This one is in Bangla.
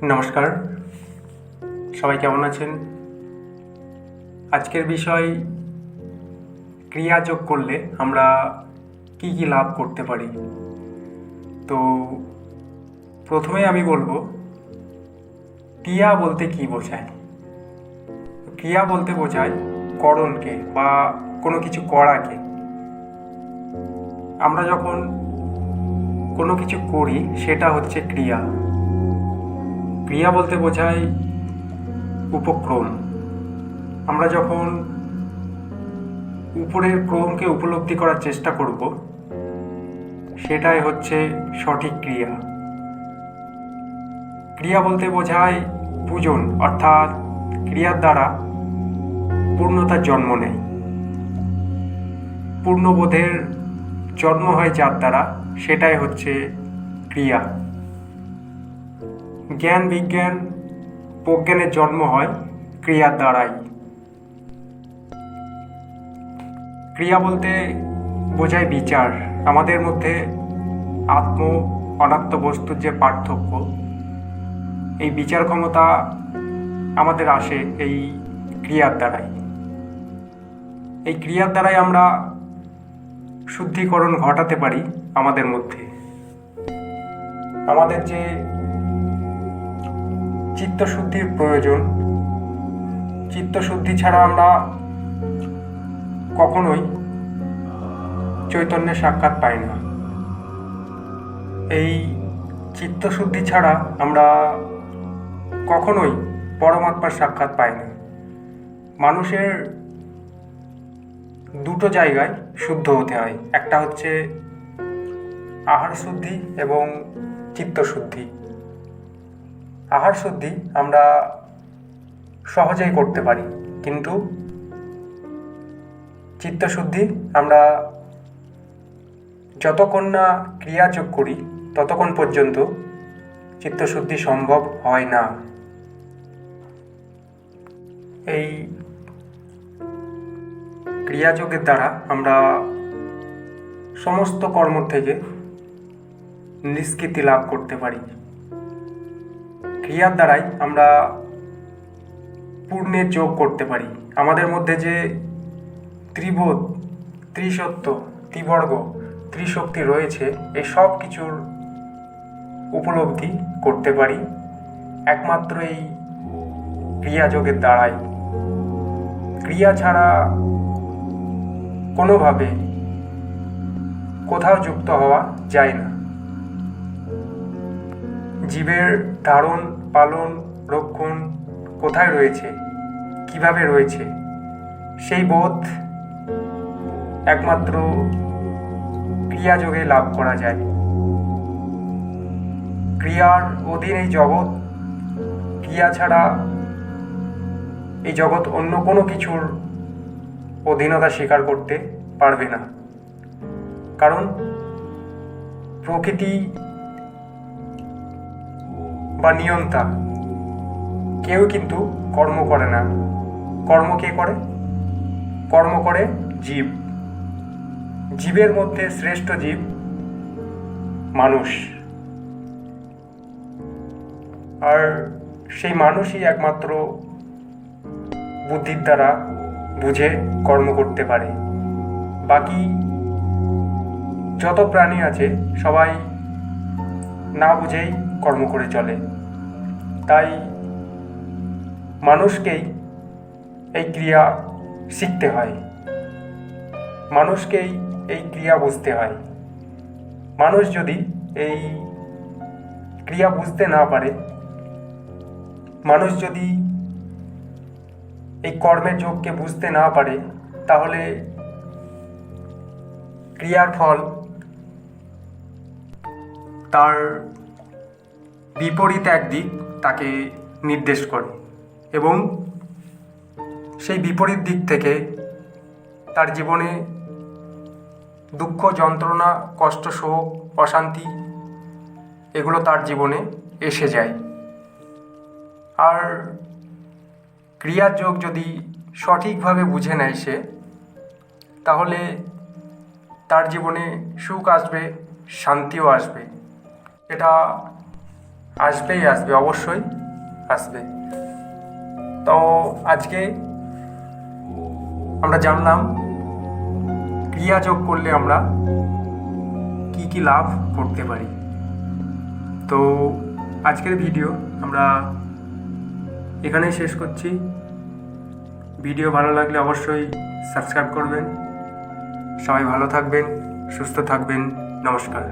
নমস্কার, সবাই কেমন আছেন? আজকের বিষয় ক্রিয়া যোগ করলে আমরা কি কি লাভ করতে পারি। তো প্রথমে আমি বলবো ক্রিয়া বলতে কি বোঝায়। ক্রিয়া বলতে বোঝায় করণকে বা কোনো কিছু করাকে। আমরা যখন কোনো কিছু করি সেটা হচ্ছে ক্রিয়া। ক্রিয়া বলতে বোঝায় উপক্রম। আমরা যখন উপরের ক্রমকে উপলব্ধি করার চেষ্টা করব, সেটাই হচ্ছে সঠিক ক্রিয়া। ক্রিয়া বলতে বোঝায় পূজন, অর্থাৎ ক্রিয়ার দ্বারা পূর্ণতার জন্ম নেয়। পূর্ণবোধের জন্ম হয় যার দ্বারা, সেটাই হচ্ছে ক্রিয়া। জ্ঞান বিজ্ঞান প্রজ্ঞানের জন্ম হয় ক্রিয়ার দ্বারাই। ক্রিয়া বলতে বোঝায় বিচার। আমাদের মধ্যে আত্ম অনাত্ম বস্তুর যে পার্থক্য, এই বিচার ক্ষমতা আমাদের আসে এই ক্রিয়ার দ্বারাই। এই ক্রিয়ার দ্বারাই আমরা শুদ্ধিকরণ ঘটাতে পারি আমাদের মধ্যে। আমাদের যে চিত্তশুদ্ধির প্রয়োজন, চিত্তশুদ্ধি ছাড়া আমরা কখনোই চৈতন্যের সাক্ষাৎ পাই না। এই চিত্তশুদ্ধি ছাড়া আমরা কখনোই পরমাত্মার সাক্ষাৎ পাই না। মানুষের দুটো জায়গায় শুদ্ধ হতে হয়, একটা হচ্ছে আহার শুদ্ধি এবং চিত্তশুদ্ধি। আহার শুদ্ধি আমরা সহজেই করতে পারি, কিন্তু চিত্তশুদ্ধি আমরা যতক্ষণ না ক্রিয়াযোগ করি ততক্ষণ পর্যন্ত চিত্তশুদ্ধি সম্ভব হয় না। এই ক্রিয়াযোগের দ্বারা আমরা সমস্ত কর্ম থেকে নিষ্কৃতি লাভ করতে পারি। ক্রিয়ার দ্বারাই আমরা পূর্ণের যোগ করতে পারি। আমাদের মধ্যে যে ত্রিবোধ, ত্রিসত্য, ত্রিবর্গ, ত্রিশক্তি রয়েছে, এই সব কিছুর উপলব্ধি করতে পারি একমাত্র এই ক্রিয়াযোগের দ্বারাই। ক্রিয়া ছাড়া কোনোভাবে কোথাও যুক্ত হওয়া যায় না। জীবের ধারণ, পালন, রক্ষণ কোথায় রয়েছে, কিভাবে রয়েছে, সেই বোধ একমাত্র ক্রিয়াযোগে লাভ করা যায়। ক্রিয়ার অধীন এই জগৎ, ক্রিয়া ছাড়া এই জগৎ অন্য কোনো কিছুর অধীনতা স্বীকার করতে পারবে না। কারণ প্রকৃতি বা নিয়ন্তা কেউ কিন্তু কর্ম করে না। কর্ম কে করে? কর্ম করে জীব। জীবের মধ্যে শ্রেষ্ঠ জীব মানুষ। আর সেই মানুষই একমাত্র বুদ্ধির দ্বারা বুঝে কর্ম করতে পারে। বাকি যত প্রাণী আছে সবাই না বুঝেই কর্ম করে চলে। তাই মানুষকেই এই ক্রিয়া শিখতে হয়, মানুষকেই এই ক্রিয়া বুঝতে হয়। মানুষ যদি এই ক্রিয়া বুঝতে না পারে, মানুষ যদি এই কর্মের যোগকে বুঝতে না পারে, তাহলে ক্রিয়ার ফল তার বিপরীত একদিক তাকে নির্দেশ করে এবং সেই বিপরীত দিক থেকে তার জীবনে দুঃখ, যন্ত্রণা, কষ্ট, শোক, অশান্তি এগুলো তার জীবনে এসে যায়। আর ক্রিয়ার যোগ যদি সঠিকভাবে বুঝে নেয় সে, তাহলে তার জীবনে সুখ আসবে, শান্তিও আসবে। এটা আসবেই আসবে, অবশ্যই আসবে। তো আজকে আমরা জানলাম ক্রিয়া যোগ করলে আমরা কি কি লাভ করতে পারি। তো আজকের ভিডিও আমরা এখানেই শেষ করছি। ভিডিও ভালো লাগলে অবশ্যই সাবস্ক্রাইব করবেন। সবাই ভালো থাকবেন, সুস্থ থাকবেন। নমস্কার।